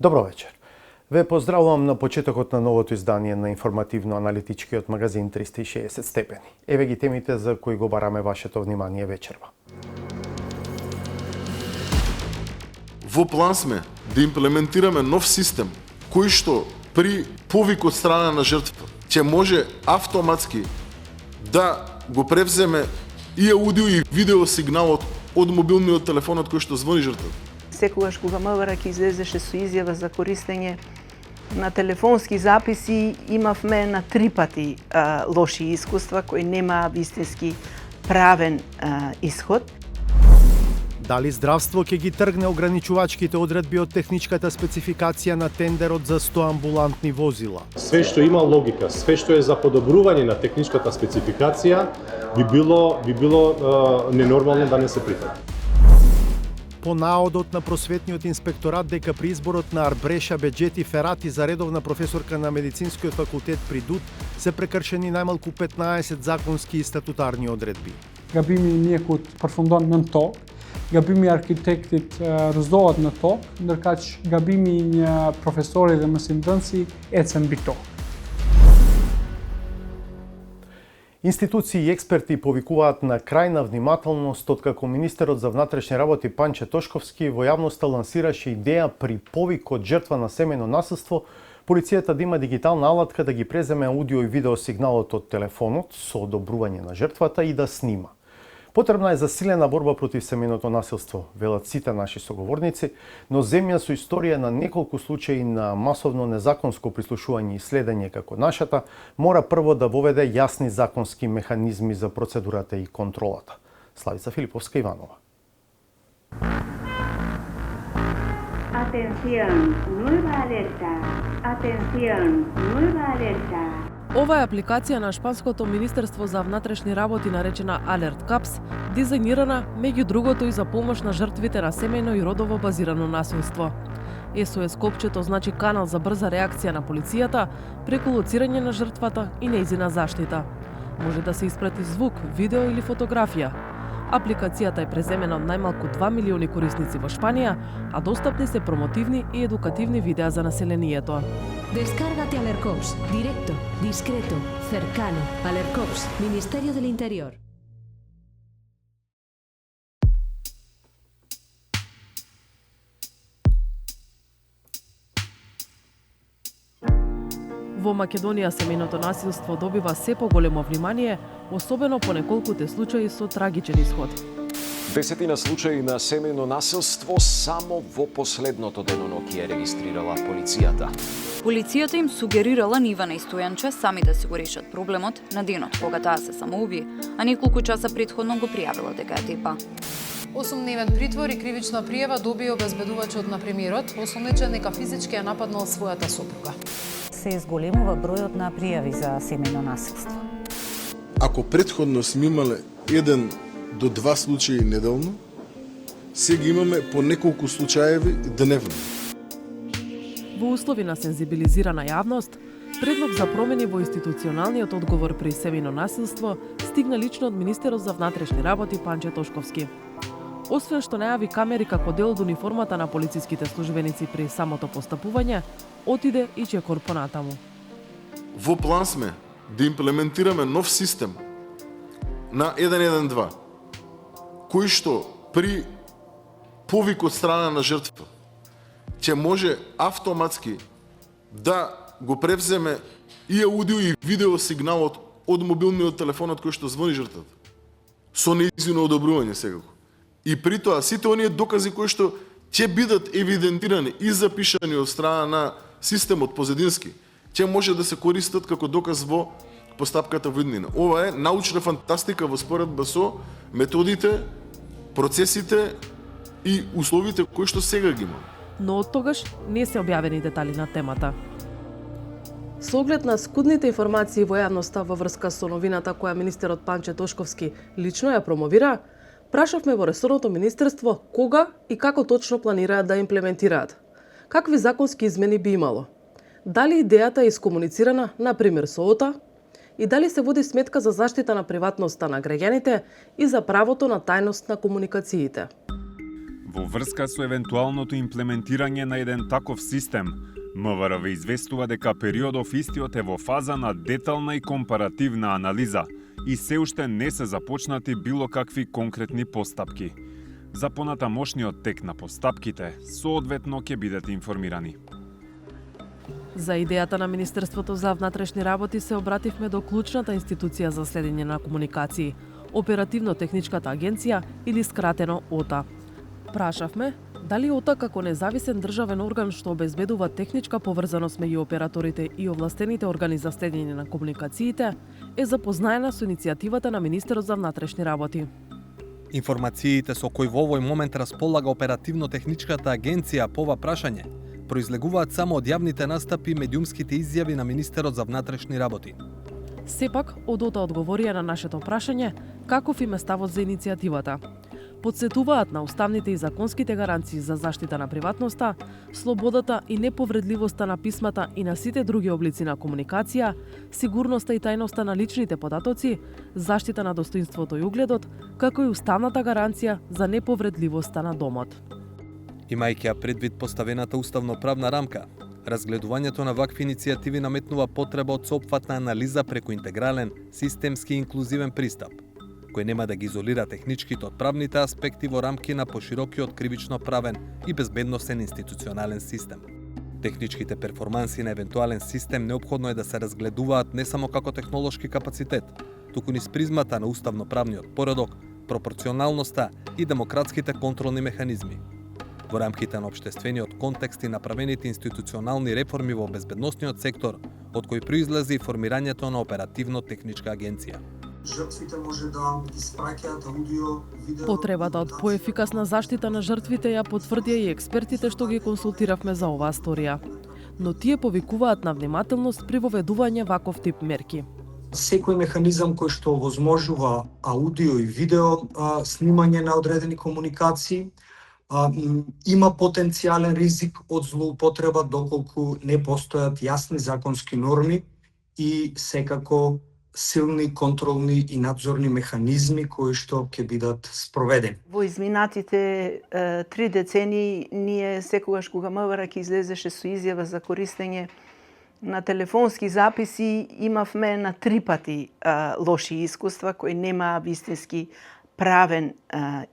Добро вечер. Ве поздравувам на почетокот на новото издание на информативно-аналитичкиот магазин 360 степени. Еве ги темите за кои го бараме вашето внимание вечерва. Во план сме да имплементираме нов систем кој што при повик од страна на жртва ќе може автоматски да го превземе и аудио и видео сигналот од мобилниот телефон од кој што звони жртвата. Секогаш кога МВР ќе излезеше со изјава за користење на телефонски записи, имавме на 3 пати лоши искуства кои немаа вистински правен исход. Дали здравство ќе ги тргне ограничувачките одредби од техничката спецификација на тендерот за 100 амбулантни возила? Све што има логика, све што е за подобрување на техничката спецификација би било ненормално да не се прифати. По наодот на просветниот инспекторат дека при изборот на Арбреша Беџети Ферати за редовна професорка на медицинскиот факултет при ДУТ се прекршени најмалку 15 законски и статутарни одредби. Gabimi mjekut përfundon nën tokë, gabimi i arkitektit rëzohet në tokë, ndërkaq gabimi i një profesori dhe mësimdhënësi ecën mbi tokë. Институции и експерти повикуваат на крајна внимателност откако министерот за внатрешни работи Панче Тошковски во јавноста лансираше идеја при повик од жртва на семејно насилство, полицијата да има дигитална алатка да ги преземе аудио и видео сигналот од телефонот со одобрување на жртвата и да снима. Потребна е засилена борба против семејното насилство, велат сите наши соговорници, но земја со историја на неколку случаи на масовно незаконско прислушување и следење како нашата, мора прво да воведе јасни законски механизми за процедурата и контролата. Славица Филиповска Иванова. Atención, nueva alerta. Atención, nueva alerta. Ова е апликација на Шпанското министерство за внатрешни работи наречена Alert Caps, дизајнирана меѓу другото и за помош на жртвите на семејно и родово базирано насилство. SOS копчето значи канал за брза реакција на полицијата преку лоцирање на жртвата и нејзина заштита. Може да се испрати звук, видео или фотографија. Апликацијата е преземена од најмалку 2 милиони корисници во Шпанија, а достапни се промотивни и едукативни видеа за населението. Descárgate Alercops, directo, discreto, cercano. Alercops, Ministerio del Interior. Во Македонија семејното насилство добива се поголемо внимание, особено по неколкуте случаи со трагичен исход. Десетина случаи на семејно насилство само во последното деноноќе регистрирала полицијата. Полицијата им сугерирала Нива Стојанче сами да си го решат проблемот на денот кога таа се самоуби, а неколку часа претходно го пријавила дека е тепа. 8-дневен притвор и кривична пријава добија обезбедувачот на премиерот, осомнечен дека физички ја нападнал својата сопруга. Се изголемува бројот на пријави за семејно насилство. Ако претходно сме имале 1 до 2 случаи неделно, сега имаме по неколку случаеви дневно. Во услови на сензибилизирана јавност, предлог за промени во институционалниот одговор при семејно насилство стигна лично од министерот за внатрешни работи Панче Тошковски. Освен што најави камери како дел од униформата на полициските службеници при самото постапување, отиде и чекор понатаму. Во план сме да имплементираме нов систем на 112, кој што при повик од страна на жртва ќе може автоматски да го превземе и аудио и видео сигналот од мобилниот телефон од кој што звони жртвата. Со нејзино одобрување секако. И при тоа сите оние докази кои што ќе бидат евидентирани и запишани од страна на системот позадински, ќе може да се користат како доказ во постапката во иднина. Ова е научна фантастика во споредба со методите, процесите и условите кои што сега ги има. Но од тогаш не се објавени детали на темата. Со оглед на скудните информации во јавноста во врска со новината која министерот Панче Тошковски лично ја промовира, прашавме во ресорното министерство кога и како точно планираат да имплементираат. Какви законски измени би имало? Дали идејата е искомуницирана, например со ОТА, и дали се води сметка за заштита на приватноста на граѓаните и за правото на тајност на комуникациите? Во врска со евентуалното имплементирање на еден таков систем, МВР известува дека периодов истиот е во фаза на детална и компаративна анализа и се уште не се започнати било какви конкретни постапки. За понатамошниот тек на постапките, соодветно ќе бидете информирани. За идејата на Министерството за внатрешни работи се обративме до клучната институција за следење на комуникации, Оперативно-техничката агенција или скратено ОТА. Прашавме дали ОТА како независен државен орган што обезбедува техничка поврзаност меѓу операторите и овластените органи за следење на комуникациите е запознаена со иницијативата на Министерот за внатрешни работи. Информациите со кои во овој момент располага Оперативно-техничката агенција по ова прашање произлегуваат само од јавните настапи и медиумските изјави на Министерот за внатрешни работи. Сепак, од ОТА одговорија на нашето прашање каков им е ставот за иницијативата. Подсетуваат на уставните и законските гаранции за заштита на приватноста, слободата и неповредливоста на писмата и на сите други облици на комуникација, сигурноста и тајноста на личните податоци, заштита на достоинството и угледот, како и уставната гаранција за неповредливоста на домот. Имајќи ја предвид поставената уставно-правна рамка, разгледувањето на вакви иницијативи наметнува потреба од сеопфатна анализа преку интегрален, системски и инклузивен пристап, кој нема да ги изолира техничките од правните аспекти во рамки на поширокиот кривично-правен и безбедносен институционален систем. Техничките перформанси на евентуален систем неопходно е да се разгледуваат не само како технолошки капацитет, туку низ призмата на уставно-правниот поредок, пропорционалноста и демократските контролни механизми. Во рамките на општествениот контекст и направените институционални реформи во безбедносниот сектор, од кој произлезе и формирањето на Оперативно-техничка агенција. Жртвите може да испраќаат аудио, видео... Потребата од поефикасна заштита на жртвите ја потврдија и експертите што ги консултиравме за оваа сторија. Но тие повикуваат на внимателност при воведување ваков тип мерки. Секој механизам кој што овозможува аудио и видео снимање на одредени комуникации има потенцијален ризик од злоупотреба доколку не постојат јасни законски норми и секако силни контролни и надзорни механизми кои што ќе бидат спроведени. Во изминатите 3 децении ние секогаш кога МВР ќе излезеше со изјава за користење на телефонски записи, имавме на 3 пати лоши искуства кои немаа вистински правен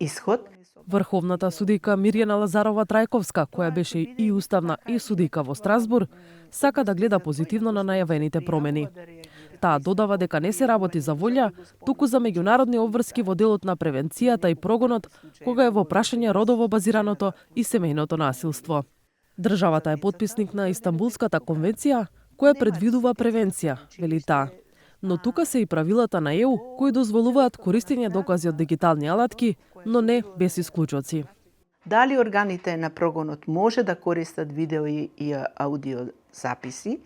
исход. Врховната судика Мирјана Лазарова Трајковска, која беше и уставна и судика во Страсбур, сака да гледа позитивно на најавените промени. Таа додава дека не се работи за волја, туку за меѓународни обврски во делот на превенцијата и прогонот, кога е во прашање родово базираното и семејното насилство. Државата е потписник на Истанбулската конвенција, која предвидува превенција, вели таа. Но тука се и правилата на ЕУ, кои дозволуваат користење докази од дигитални алатки, но не без исклучоци. Дали органите на прогонот може да користат видео и аудио записи,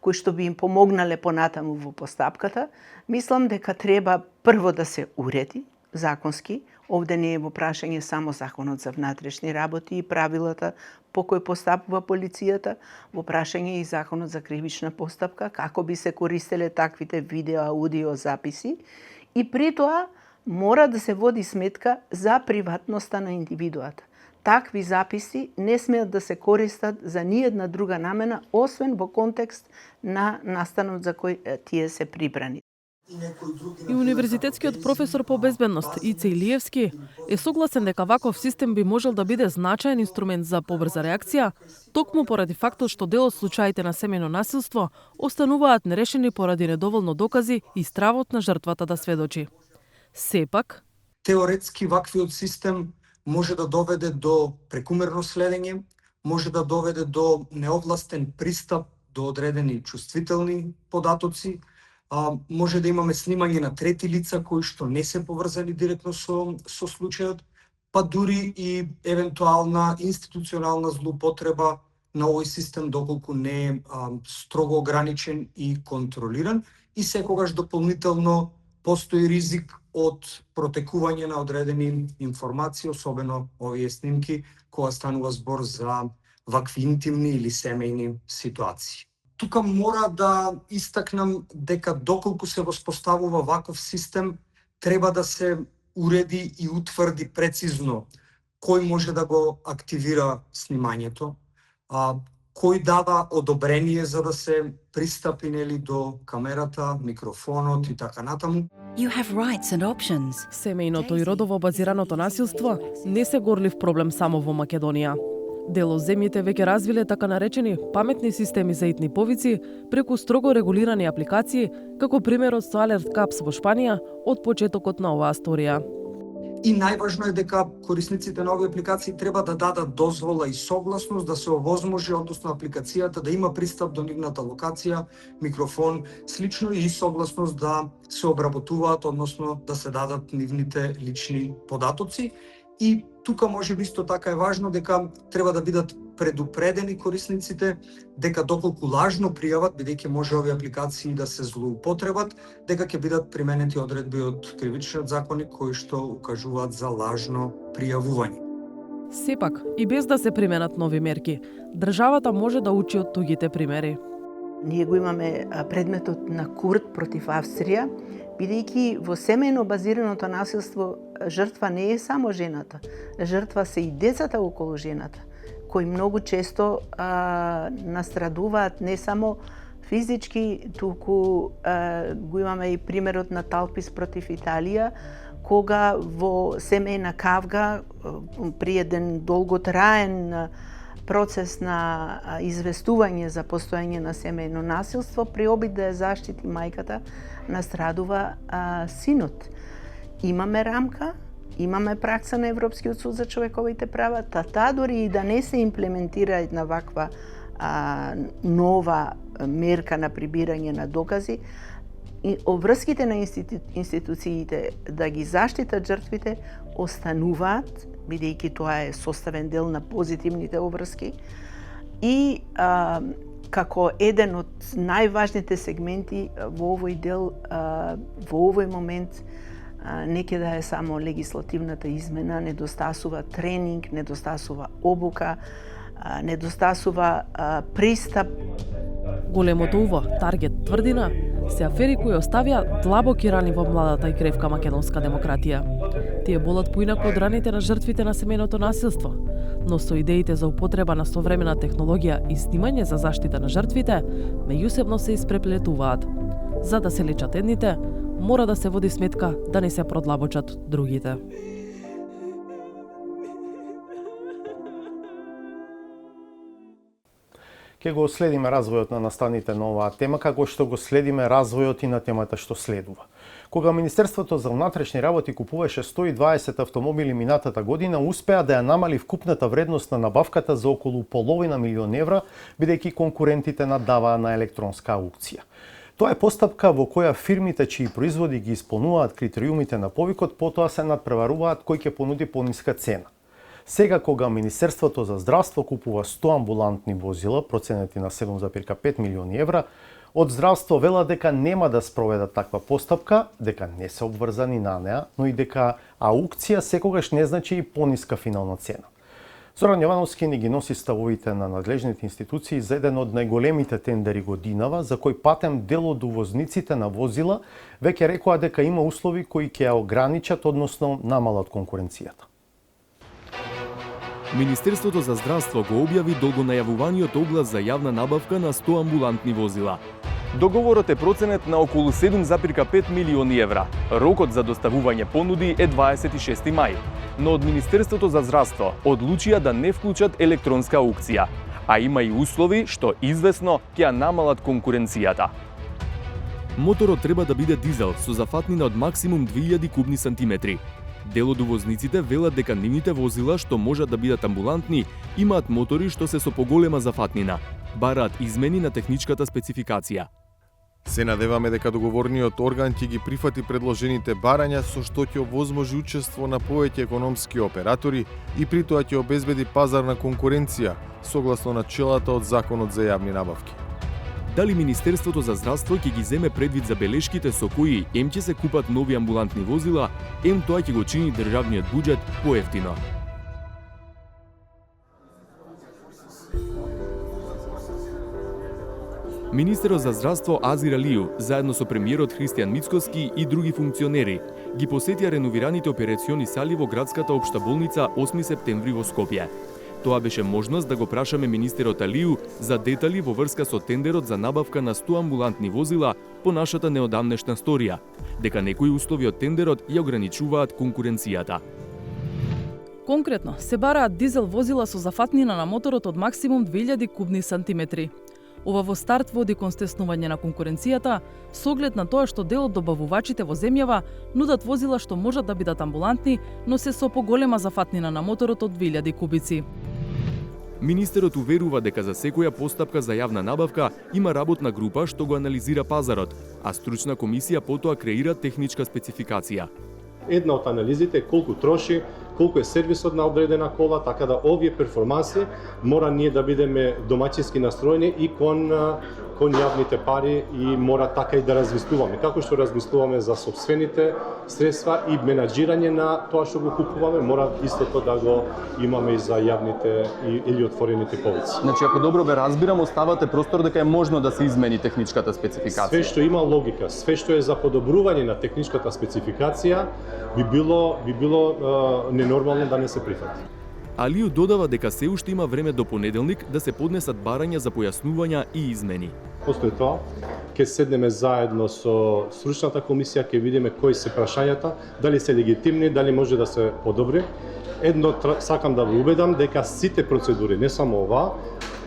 кои што би им помогнале понатаму во постапката, мислам дека треба прво да се уреди законски. Овде не е во прашање само Законот за внатрешни работи и правилата по кои постапува полицијата, во прашање и Законот за кривична постапка, како би се користеле таквите видео, аудио записи, и при тоа мора да се води сметка за приватноста на индивидуата. Такви записи не смеат да се користат за ниедна друга намена, освен во контекст на настанот за кој тие се прибрани. И универзитетскиот професор по безбедност Ице Илиевски е согласен дека ваков систем би можел да биде значаен инструмент за побрза реакција, токму поради фактот што дел од случаите на семејно насилство остануваат нерешени поради недоволно докази и стравот на жртвата да сведочи. Сепак, теоретски ваквиот систем може да доведе до прекумерно следење, може да доведе до неовластен пристап до одредени чувствителни податоци, може да имаме снимање на трети лица кои што не се поврзани директно со случајот, па дури и евентуална институционална злоупотреба на овој систем доколку не е строго ограничен и контролиран, и секогаш дополнително постои ризик од протекување на одредени информации, особено овие снимки, кога станува збор за вакви интимни или семејни ситуации. Тука мора да истакнам дека доколку се воспоставува ваков систем, треба да се уреди и утврди прецизно кој може да го активира снимањето, кој дава одобрение за да се пристапи нели до камерата, микрофонот и така натаму. You have rights and options. Семејното и родово базираното насилство не се горлив проблем само во Македонија. Дел од земјите веќе развиле така наречени паметни системи за итни повици преку строго регулирани апликации, како примерот со Alert Caps во Шпанија од почетокот на оваа сторија. И најважно е дека корисниците на овие апликации треба да дадат дозвола и согласност да се овозможи, односно апликацијата да има пристап до нивната локација, микрофон, слично и согласност да се обработуваат, односно да се дадат нивните лични податоци. И тука може би исто така е важно дека треба да бидат предупредени корисниците дека доколку лажно пријават, бидејќи може овие апликации да се злоупотребат, дека ќе бидат применети одредби од кривичниот законник кои што укажуваат за лажно пријавување. Сепак, и без да се применат нови мерки, државата може да учи од тугите примери. Ние го имаме предметот на Курт против Австрија, бидејќи во семејно базираното насилство жртва не е само жената. Жртва се и децата околу жената, кои многу често настрадуваат не само физички, туку го имаме и примерот на Талпис против Италија, кога во семејна кавга при еден долготраен процес на известување за постојање на семејно насилство, при обид да ја заштити мајката, настрадува синот. Имаме рамка, имаме пракса на Европскиот суд за човековите права, таа дори и да не се имплементира една ваква нова мерка на прибирање на докази, и обврските на институциите да ги заштитат жртвите остануваат, бидејќи тоа е составен дел на позитивните обврски, и како еден од најважните сегменти во овој дел, во овој момент, не ќе да е само легислативната измена, недостасува тренинг, недостасува обука, недостасува пристап. Големото уво, Таргет тврдина, се афери кои оставија длабоки рани во младата и кревка македонска демократија. Тие болат поинаку од раните на жртвите на семејното насилство, но со идеите за употреба на современа технологија и снимање за заштита на жртвите, меѓусебно се испреплетуваат. За да се лечат едните, мора да се води сметка да не се продлабочат другите. Ке го следиме развојот на настаните на оваа тема, како што го следиме развојот и на темата што следува. Кога Министерството за внатрешни работи купуваше 120 автомобили минатата година, успеа да ја намали вкупната вредност на набавката за околу половина милион евра, бидејќи конкурентите наддаваа на електронска аукција. Тоа е постапка во која фирмите чии производи ги исполнуваат критериумите на повикот, потоа се надпреваруваат кој ќе понуди пониска цена. Сега, кога Министерството за здравство купува 100 амбулантни возила, проценети на 7,5 милиони евра, од здравство вела дека нема да спроведат таква постапка, дека не се обврзани на неа, но и дека аукција секогаш не значи и пониска финална цена. Зоран Јовановски ни ги носи ставовите на надлежните институции за еден од најголемите тендери годинава, за кој патем дел од увозниците на возила веќе рекоа дека има услови кои ќе ја ограничат, односно намалат конкуренцијата. Министерството за здравство го објави долго најавуваниот оглас за јавна набавка на 100 амбулантни возила. Договорот е проценет на околу 7,5 милиони евра. Рокот за доставување понуди е 26 мај. Но од Министерството за здравство одлучија да не вклучат електронска аукција, а има и услови што извесно ќе ја намалат конкуренцијата. Моторот треба да биде дизел со зафатнина од максимум 2000 кубни сантиметри. Дел од увозниците велат дека нивните возила што можат да бидат амбулантни имаат мотори што се со поголема зафатнина. Бараат измени на техничката спецификација. Се надеваме дека договорниот орган ќе ги прифати предложените барања со што ќе овозможи учество на повеќе економски оператори и при тоа ќе обезбеди пазарна конкуренција согласно начелата од Законот за јавни набавки. Дали Министерството за здравство ќе ги земе предвид забелешките со кои ем ќе се купат нови амбулантни возила, ем тоа ќе го чини државниот буџет поевтино. Министерот за здравство Азир Алију, заедно со премиерот Христијан Мицкоски и други функционери, ги посетија реновираните операциони сали во градската општа болница 8 септември во Скопје. Тоа беше можност да го прашаме министерот Алију за детали во врска со тендерот за набавка на 100 амбулантни возила по нашата неодамнешна сторија, дека некои услови од тендерот ја ограничуваат конкуренцијата. Конкретно, се бараат дизел возила со зафатнина на моторот од максимум 2000 кубни сантиметри. Ова во старт води кон стеснување на конкуренцијата, со оглед на тоа што дел од добавувачите во земјава нудат возила што можат да бидат амбулантни, но се со поголема зафатнина на моторот од 2000 кубици. Министерот уверува дека за секоја постапка за јавна набавка има работна група што го анализира пазарот, а стручна комисија потоа креира техничка спецификација. Една од анализите е колку троши, колку е сервисот на одредена кола, така да овие перформанси мора ние да бидеме домаќински настроени и кон јавните пари и мора така и да размислуваме. Како што размислуваме за сопствените средства и менаџирање на тоа што го купуваме, мора истото да го имаме и за јавните или отворените полици. Значи, ако добро бе разбирам, оставате простор дека е можно да се измени техничката спецификација. Све што има логика, све што е за подобрување на техничката спецификација, би било ненормално да не се прифати. Алију додава дека се уште има време до понеделник да се поднесат барања за појаснувања и измени. После тоа, ќе седнеме заедно со стручната комисија, ќе видиме кои се прашањата, дали се легитимни, дали може да се подобри. Едно сакам да ве убедам дека сите процедури, не само ова,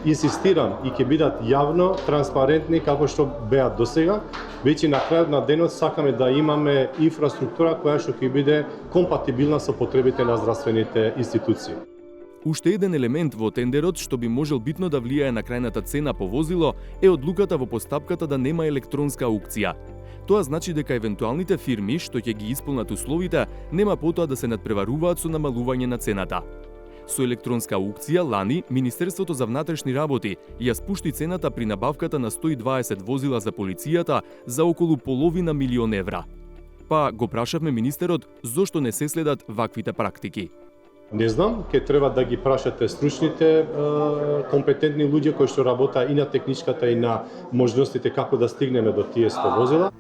инсистирам и ќе бидат јавно, транспарентни како што беа досега. Веќе на крајот на денот сакаме да имаме инфраструктура која што ќе биде компатибилна со потребите на здравствените институции. Уште еден елемент во тендерот што би можел битно да влијае на крајната цена по возило е одлуката во постапката да нема електронска аукција. Тоа значи дека евентуалните фирми што ќе ги исполнат условите нема потоа да се надпреваруваат со намалување на цената. Со електронска аукција лани Министерството за внатрешни работи ја спушти цената при набавката на 120 возила за полицијата за околу половина милион евра. Па го прашавме министерот зошто не се следат ваквите практики. Не знам, ќе треба да ги прашате стручните, компетентни луѓе кои што работат и на техничката и на можностите како да стигнеме до тие 100 возила.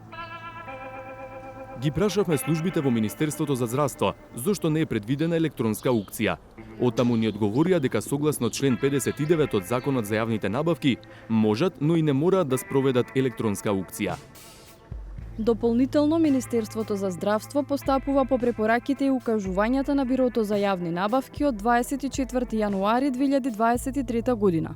Ги прашавме службите во Министерството за здравство зошто не е предвидена електронска аукција. Оттаму ни одговорија дека согласно член 59 од Законот за јавните набавки можат, но и не мораат да спроведат електронска аукција. Дополнително, Министерството за здравство постапува по препораките и укажувањата на Бирото за јавни набавки од 24 јануари 2023 година.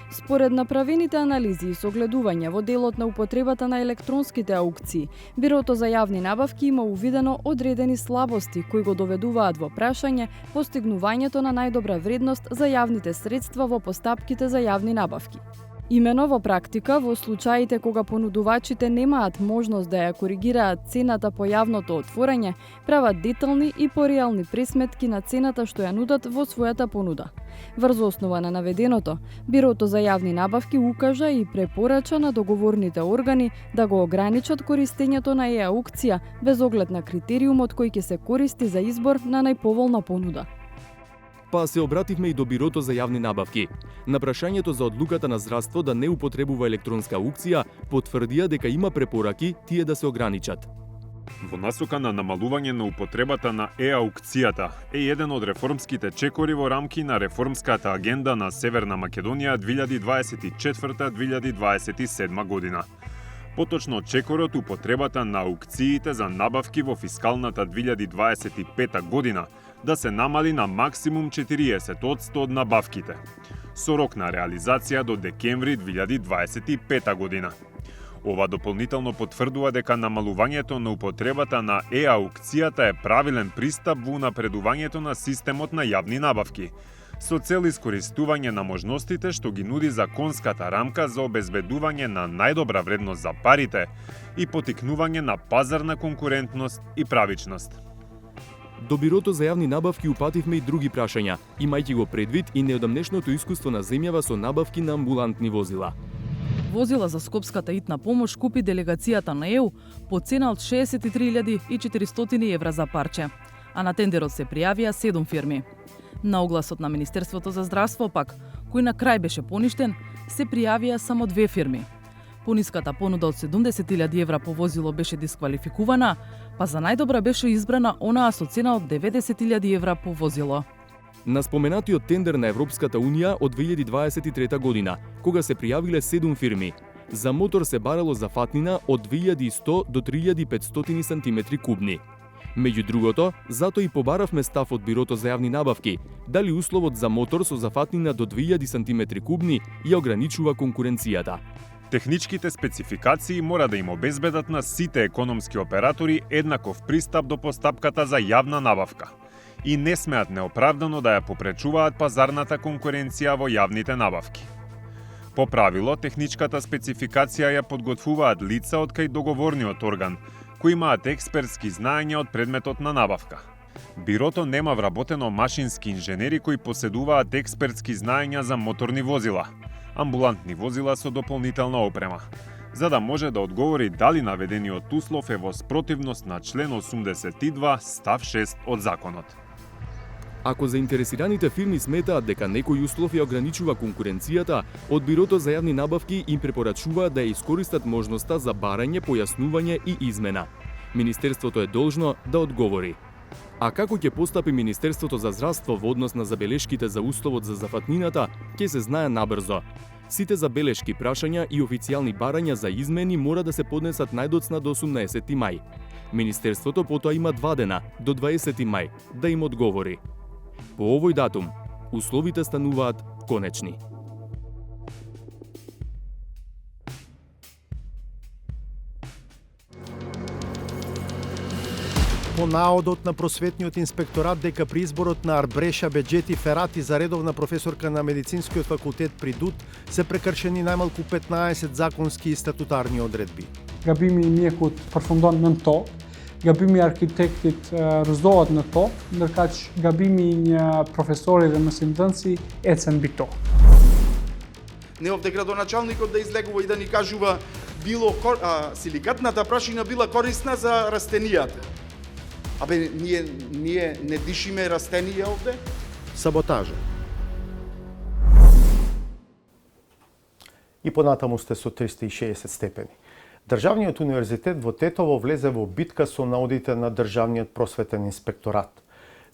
Според направените анализи и согледување во делот на употребата на електронските аукции, Бирото за јавни набавки има увидено одредени слабости кои го доведуваат во прашање постигнувањето на најдобра вредност за јавните средства во постапките за јавни набавки. Имено во практика, во случаите кога понудувачите немаат можност да ја коригираат цената по јавното отворање, прават детални и пореални пресметки на цената што ја нудат во својата понуда. Врз основа на наведеното, Бирото за јавни набавки укажа и препорача на договорните органи да го ограничат користењето на аукција без оглед на критериумот кој ќе се користи за избор на најповолна понуда. Па се обративме и до Бирото за јавни набавки. На прашањето за одлуката на здравство да не употребува електронска аукција, потврдија дека има препораки тие да се ограничат. Во насока на намалување на употребата на аукцијата е еден од реформските чекори во рамки на реформската агенда на Северна Македонија 2024-2027 година. Поточно чекорот употребата на аукциите за набавки во фискалната 2025 година да се намали на максимум 40% од набавките, со рок на реализација до декември 2025 година. Ова дополнително потврдува дека намалувањето на употребата на аукцијата е правилен пристап во напредувањето на системот на јавни набавки, со цел искористување на можностите што ги нуди законската рамка за обезбедување на најдобра вредност за парите и потикнување на пазарна конкурентност и правичност. До Бирото за јавни набавки упативме и други прашања, имајќи го предвид и неодамнешното искуство на земјава со набавки на амбулантни возила. Возила за скопската итна помош купи делегацијата на ЕУ по цена од 63.400 евра за парче, а на тендерот се пријавија 7 фирми. На огласот на Министерството за здравство пак, кој на крај беше поништен, се пријавија само 2 фирми. Пониската понуда од 70.000 евра по возило беше дисквалификувана, па за најдобра беше избрана онаа со цена од 90.000 евра по возило. На споменатиот тендер на Европската Унија од 2023 година, кога се пријавиле 7 фирми, за мотор се барало зафатнина од 2100 до 3500 сантиметри кубни. Меѓу другото, затоа и побаравме став од Бирото за јавни набавки, дали условот за мотор со зафатнина до 2000 сантиметри кубни ја ограничува конкуренцијата. Техничките спецификации мора да им обезбедат на сите економски оператори еднаков пристап до постапката за јавна набавка и не смеат неоправдано да ја попречуваат пазарната конкуренција во јавните набавки. По правило, техничката спецификација ја подготвуваат лица од кај договорниот орган, кои имаат експертски знаења од предметот на набавка. Бирото нема вработено машински инженери кои поседуваат експертски знаења за моторни возила, амбулантни возила со дополнителна опрема, за да може да одговори дали наведениот услов е во спротивност на член 82 став 6 од законот. Ако заинтересираните фирми сметаат дека некој услов ја ограничува конкуренцијата, од Бирото за јавни набавки им препорачуваат да ја искористат можноста за барање, појаснување и измена. Министерството е должно да одговори. А како ќе постапи Министерството за здравство во однос на забелешките за условот за зафатнината, ќе се знае набрзо. Сите забелешки, прашања и официјални барања за измени мора да се поднесат најдоцна до 18 мај. Министерството потоа има 2 дена, до 20 мај, да им одговори. По овој датум, условите стануваат конечни. По наодот на просветниот инспекторат дека при изборот на Арбреша Беџети Ферати за редовна професорка на медицинскиот факултет при ДУТ се прекршени најмалку 15 законски и статутарни одредби. Gabimi mjekut përfundon nën tokë, gabimi i arkitektit rëzohet në tokë, ndërkaq gabimi i një profesori dhe mësimdhënësi ecën mbi tokë. Не овде градоначалникот да излегува и да ни кажува силикатната прашина била корисна за растенијата. Абе, ние не дишиме растенија овде? Саботажа. И понатаму сте со 360 степени. Државниот универзитет во Тетово влезе во битка со наудите на Државниот просветен инспекторат.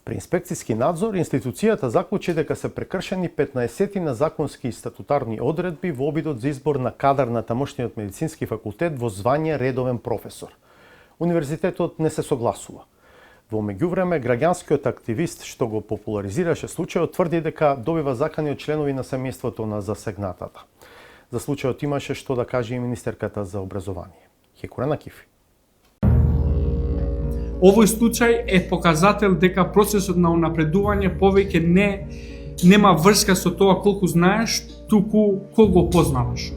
При инспекцијски надзор, институцијата заклучи дека се прекршени 15 на законски и статутарни одредби во обидот за избор на кадар на тамошниот медицински факултет во звање редовен професор. Универзитетот не се согласува. Во меѓувреме, граѓанскиот активист што го популаризираше случајот тврди дека добива закани од членови на семејството на засегнатата. За случајот имаше што да каже и министерката за образование. Хекура Накифи. Овој случај е показател дека процесот на унапредување повеќе нема врска со тоа колку знаеш, туку колку познаваш.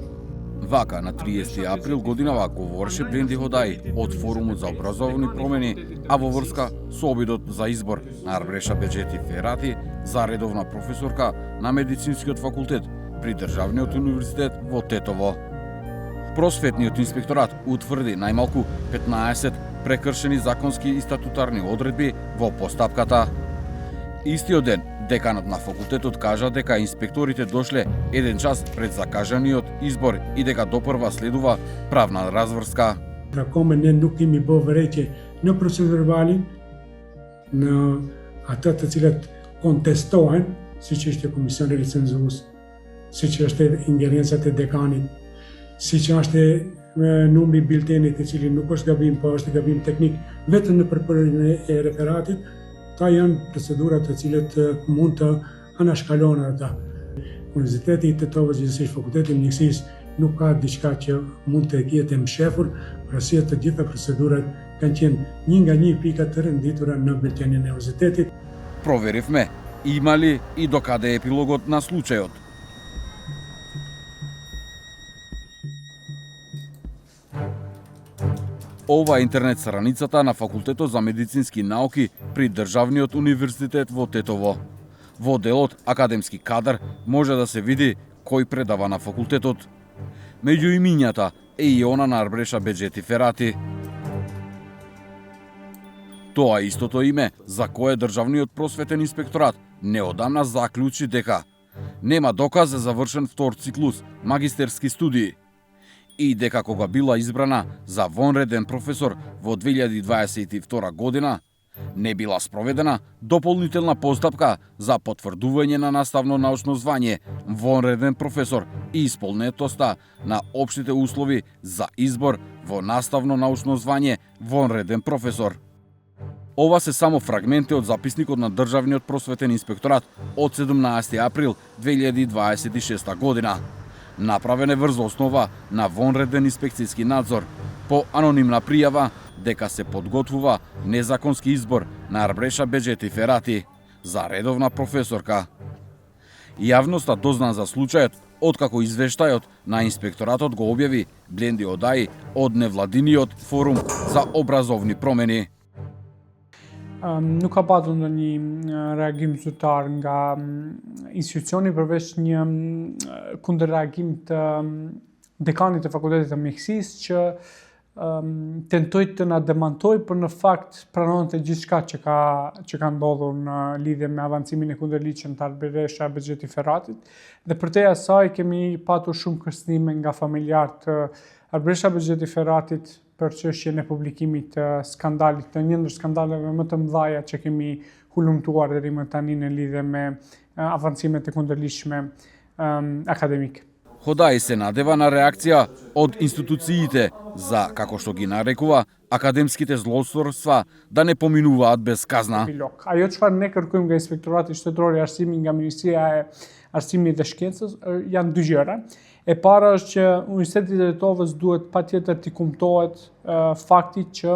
Вака на 30 април годинава говореше Бренди Ходај од Форумот за образовни промени, а во врска со обидот за избор на Арбреша Беџети Ферати за редовна професорка на медицинскиот факултет при Државниот универзитет во Тетово. Просветниот инспекторат утврди најмалку 15 прекршени законски и статутарни одредби во постапката. Истиот ден, деканот на факултетот кажа дека инспекторите дошле 1 час пред закажаниот избор и дека допрва следува правна разврска. Come ne nuk kemi bë vërejtje në procedurvalin, në ata të cilat kontestohen, siç është komisioni recenzues, siç është ingerencat e dekanit, siç është numri i biltenit i cili nuk është gabim, po është gabim teknik vetëm në përpërjen e referatit. Ta janë procedurat të cilat mund të anashkalojnë ata. Universiteti i Tetovës, gjithsesi Fakulteti i Mjekësisë, nuk ka diçka që mund të jetë mshefur, por asia të gjitha procedurat kanë qenë një nga një pika të renditura në biltenin e universitetit. Проверивме има ли и докаде е епилогот на случајот. Ова е интернет страницата на Факултетот за медицински науки при Државниот универзитет во Тетово. Во делот Академски кадар може да се види кој предава на факултетот. Меѓу имињата е и она на Арбреша Беџети Ферати. Тоа истото име за кое Државниот просветен инспекторат неодамна заклучи дека нема доказ за завршен втор циклус магистерски студии. и дека кога била избрана за вонреден професор во 2022 година, не била спроведена дополнителна постапка за потврдување на наставно научно звање вонреден професор и исполнетоста на општите услови за избор во наставно научно звање вонреден професор. Ова се само фрагменти од записникот на Државниот просветен инспекторат од 17 април 2026 година. Направен е врз основа на вонреден инспекцијски надзор по анонимна пријава дека се подготвува незаконски избор на Арбреша Беџети Ферати за редовна професорка. Јавноста дозна за случајот откако извештајот на инспекторатот го објави Бленди Одаи од невладиниот форум за образовни промени. Nuk ka patur ndonjë reagim zyrtar nga institucioni përveç një kundërreagim të dekanit të Fakultetit të Mjekësisë që tentoi të na demantoj, por në fakt pranonte gjithçka që ka ndodhur në lidhje me avancimin e kundërligjshëm të Arberesha Bexheti Ferratit. Dhe për te asaj kemi patur shumë kërcënime nga familjarët të Arberesha Bexheti Ferratit për çështjen e publikimit të skandalit, të një ndër skandaleve më të mëdha që kemi hulumtuar deri më tani në lidhje me avancimet e kundërligjshme akademike. Ходаи се надева на реакција од институциите за, како што ги нарекува, академските злоустройства да не поминуваат без казна. Ajo çfarë ne kërkojmë nga Inspektorati Shtetëror i Arsimit, nga Ministria e Arsimit dhe Shkencës janë dy gjëra. E para është që Universiteti i Tetovës duhet patjetër të kumtohet fakti që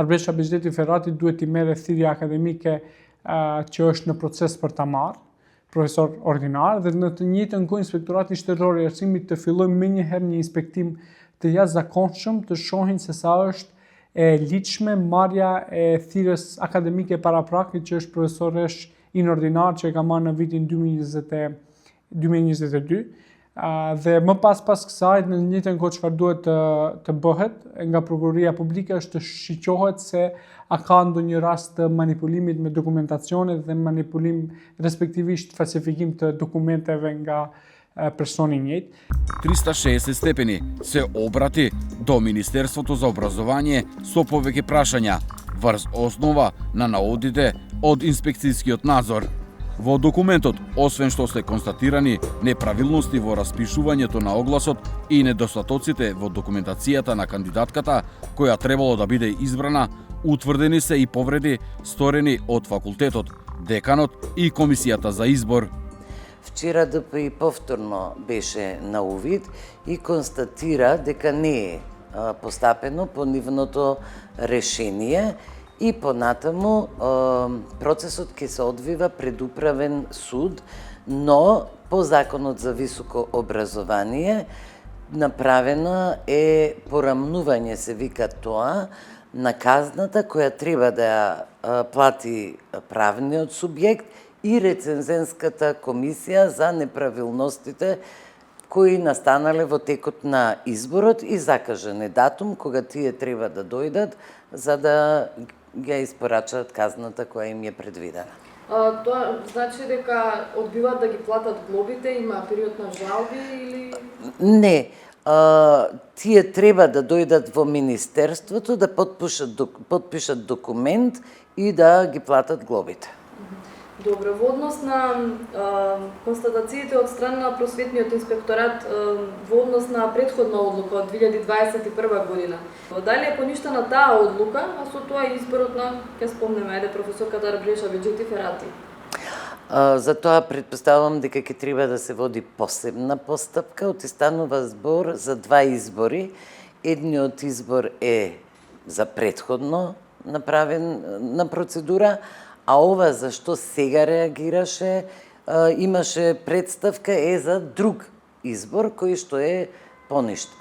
Arbresha Bexheti Ferrati duhet t'i merret thirrje akademike që është në proces për ta marrë profesor ordinar, dhe në të njëjtën kohë Inspektorati Shtetëror i Arsimit të fillojë menjëherë një inspektim të jashtëzakonshëm të shohin se sa është e ligjshme marrja e thirrjes akademike parapraktit që është profesoresh inordinar që e ka marrë në vitin 2022. Dhe më pas kësaj, në njëjtën kohë çfarë duhet të bëhet nga prokuroria publike është të shiqohet se a ka ndonjë rast të manipulimit me dokumentacione dhe manipulim respektivisht falsifikim të dokumenteve nga personi njëjtë. 360 степени се обрати до Министерството за образование со повеќе прашања врз основа на наодите од инспекцијскиот надзор. Во документот, освен што се констатирани неправилности во распишувањето на огласот и недостатоците во документацијата на кандидатката која требало да биде избрана, утврдени се и повреди сторени од факултетот, деканот и комисијата за избор. Вчера ДПИ повторно беше на увид и констатира дека не е постапено по нивното решение и понатаму процесот ќе се одвива пред управен суд, но по Законот за високо образование направено е порамнување, се вика тоа, на казната која треба да ја плати правниот субјект и рецензенската комисија за неправилностите кои настанале во текот на изборот и закажан е датум кога тие треба да дојдат за да ја испорачаат казната која им е предвидена. Тоа значи дека одбиваат да ги платат глобите, има период на жалби или... Не, тие треба да дојдат во Министерството да подпишат документ и да ги платат глобите. Добро, во однос на констатациите од страна на Просветниот инспекторат во однос на претходна одлука од 2021 година, дали е поништена таа одлука, а со тоа и изборот на, ќе спомнеме, професорката Арбреша Беџети Ферати? За тоа претпоставувам дека ќе треба да се води посебна постапка, отистанува збор за два избори. Едниот избор е за претходно направена процедура, а ова за што сега реагираше, имаше представка е за друг избор кој што е поништен.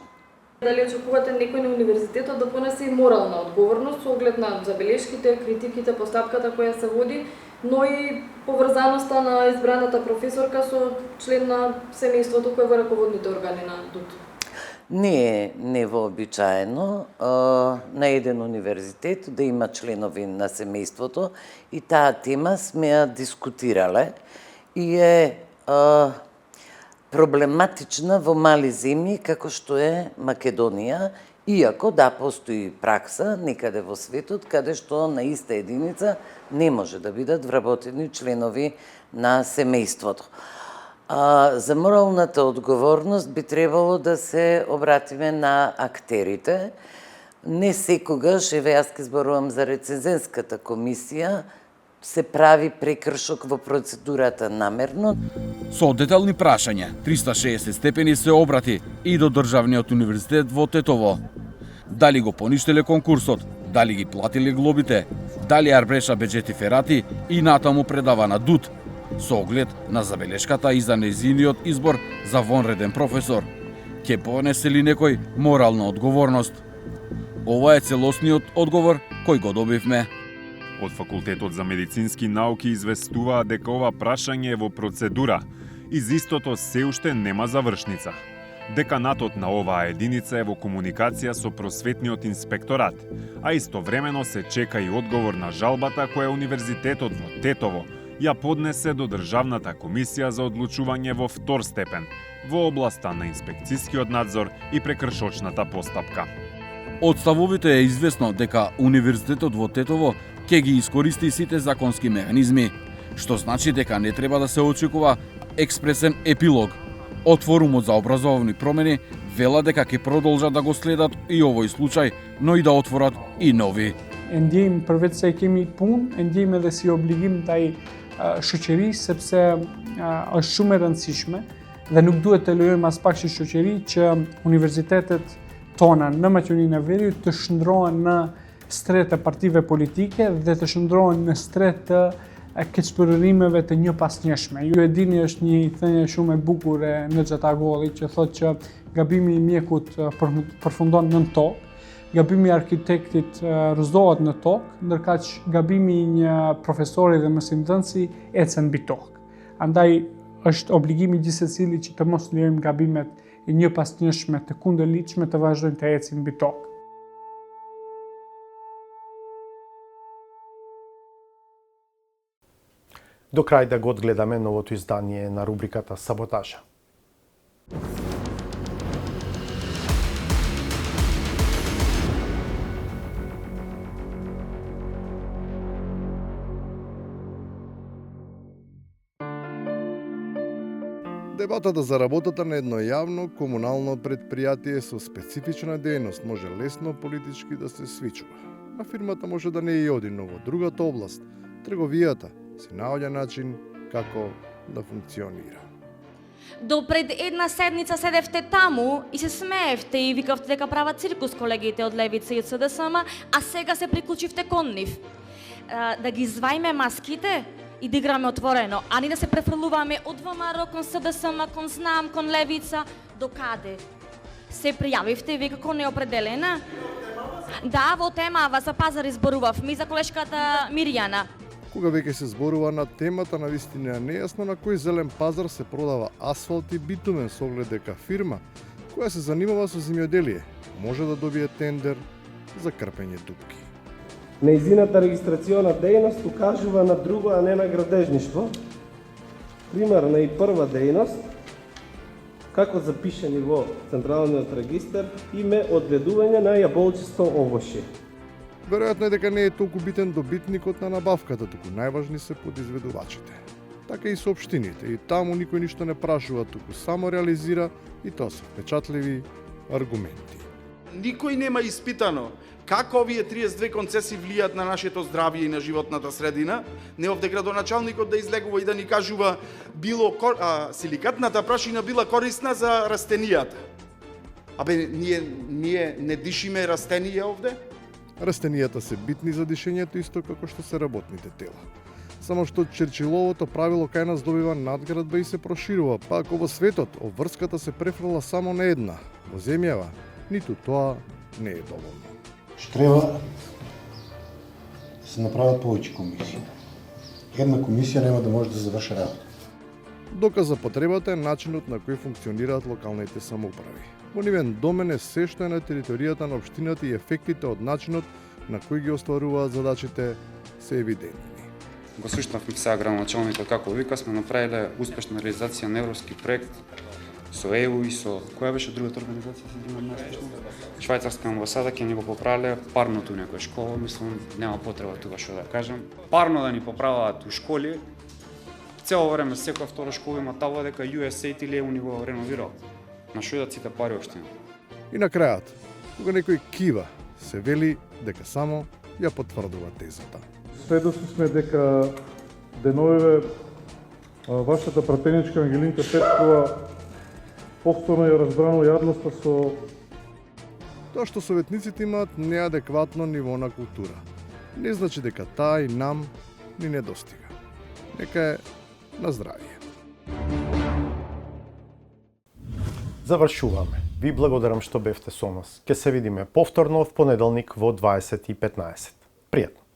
Дали очекувате некој на универзитетот да понесе и морална одговорност со оглед на забелешките, критиките, постапката која се води, но и поврзаноста на избраната професорка со член на семејството кој е во раководните органи на ДУТ? Не е невообичаено на еден универзитет да има членови на семејството и таа тема сме ја дискутирале и е проблематична во мали земји како што е Македонија, иако да постои пракса некаде во светот каде што на иста единица не може да бидат вработени членови на семејството. За моралната одговорност би требало да се обратиме на актерите. Не секогаш, еве јас ке зборувам за рецензенската комисија, се прави прекршок во процедурата намерно. Со детални прашања, 360 степени се обрати и до Државниот универзитет во Тетово. Дали го поништеле конкурсот, дали ги платиле глобите, дали Арбреша Беџети Ферати и натаму предава на ДУТ, со оглед на забелешката и за нејзиниот избор за вонреден професор. Ке понесе ли некој морална одговорност? Ова е целосниот одговор кој го добивме. Од Факултетот за медицински науки известуваат дека ова прашање е во процедура и за истото се уште нема завршница. Деканатот на оваа единица е во комуникација со просветниот инспекторат, а истовремено се чека и одговор на жалбата која Универзитетот во Тетово ја поднесе до Државната комисија за одлучување во втор степен во областа на инспекцијскиот надзор и прекршочната постапка. Од ставовите е известно дека Универзитетот во Тетово ќе ги искористи сите законски механизми, што значи дека не треба да се очекува експресен епилог. Од Форумот за образовни промени вела дека ќе продолжат да го следат и овој случај, но и да отворат и нови. Ndjejmë përveç se kemi punë, ndjejmë edhe si obligim ndaj shoqërisë sepse është shumë e rëndësishme dhe nuk duhet të lejojmë as pak si shoqëri që universitetet tona në Maqedoninë e Veriut të shndrohen në stret të partive politike dhe të shndrohen në stret të keqëpërërimeve të një pasnjëshme. Ju e dini, është një thënie shumë e bukur e Nexhat Agollit që thotë që gabimi i mjekut përfundon nën tokë, gabimi i arkitektit rrëzohet në tokë, ndërkaq gabimi i një profesori dhe mësimdhënësi ecën mbi tokë. Andaj është obligimi gjithsecilit që të mos lejojmë gabimet e një pasnjëshme të kundërligjshme të vazhdojnë të ecin mbi tokë. До крај да го одгледаме новото издание на рубриката Саботажа. Дебатата за работата на едно јавно комунално предпријатие со специфична дејност може лесно политички да се свичува. А фирмата може да не е и оди, но во другата област, трговијата, се наоѓа начин како да функционира. До пред една седница седевте таму и се смеевте и викавте дека прават циркус колегите од Левица и од СДСМ, а сега се приклучивте кон нив. Да ги извајме маските и да играме отворено, а не да се префрлуваме од ВМРО кон СДСМ, кон ЗНАМ, кон Левица, до каде? Се пријавивте вие како неопределена? Да, во темава за пазар изборувавме и за колешката Мирјана. Кога веќе се зборува на темата, на вистина е нејасно на кој зелен пазар се продава асфалт и битумен со оглед дека фирма која се занимава со земјоделие може да добие тендер за крпење дупки. Нејзината регистрациона дејност укажува на друго, а не на градежништво. Примерна и прва дејност, како запишени во Централниот регистар, име одгледување на јаболчесто овошје. Веројатно е дека не е толку битен добитникот на набавката, туку најважни се подизведувачите. Така и со општините, и таму никој ништо не прашува, туку само реализира и тоа со впечатливи аргументи. Никој нема испитано како овие 32 концесии влијат на нашето здравје и на животната средина. Не овде градоначалникот да излегува и да ни кажува силикатната прашина била корисна за растенијата. Абе, ние не дишиме растенија овде? Растенијата се битни за дишењето исто како што се работните тела. Само што Черчиловото правило кај нас добива надградба и се проширува, па ако во светот обврската се префрла само на една, во земјава, ниту тоа не е доволно. Што треба да се направат повеќе комисии. Една комисија нема да може да заврши работа. Доказ за потребата е начинот на кој функционираат локалните самоуправи. Во нивен домен е се што е на територијата на општината и ефектите од начинот на кој ги остваруваат задачите се евидентни. Го слушнавме сега градоначалникот како вика, сме направиле успешна реализација на европски проект со ЕУ и со која беше другата организација се има Швајцарска амбасада ќе ни го поправиле парното у некој школа, мислам нема потреба тука што да кажам. Парно да ни поправаат у школи. Цело време секоја втора школа има табла дека USAID или ЕУ ни го реновирал. На што идат сите пари општина. И на крајот, кога некој кива, се вели дека само ја потврдува тезата. Сведоци сме дека деновиве вашата пратеничка Ангелинка Петкова повторно ја разбрано јавноста со тоа што советниците имаат неадекватно ниво на култура. Не значи дека таа и нам ни недостига. Нека е на здравје. Завршуваме. Ви благодарам што бевте со нас. Ке се видиме повторно в понеделник во 20:15. Пријатно.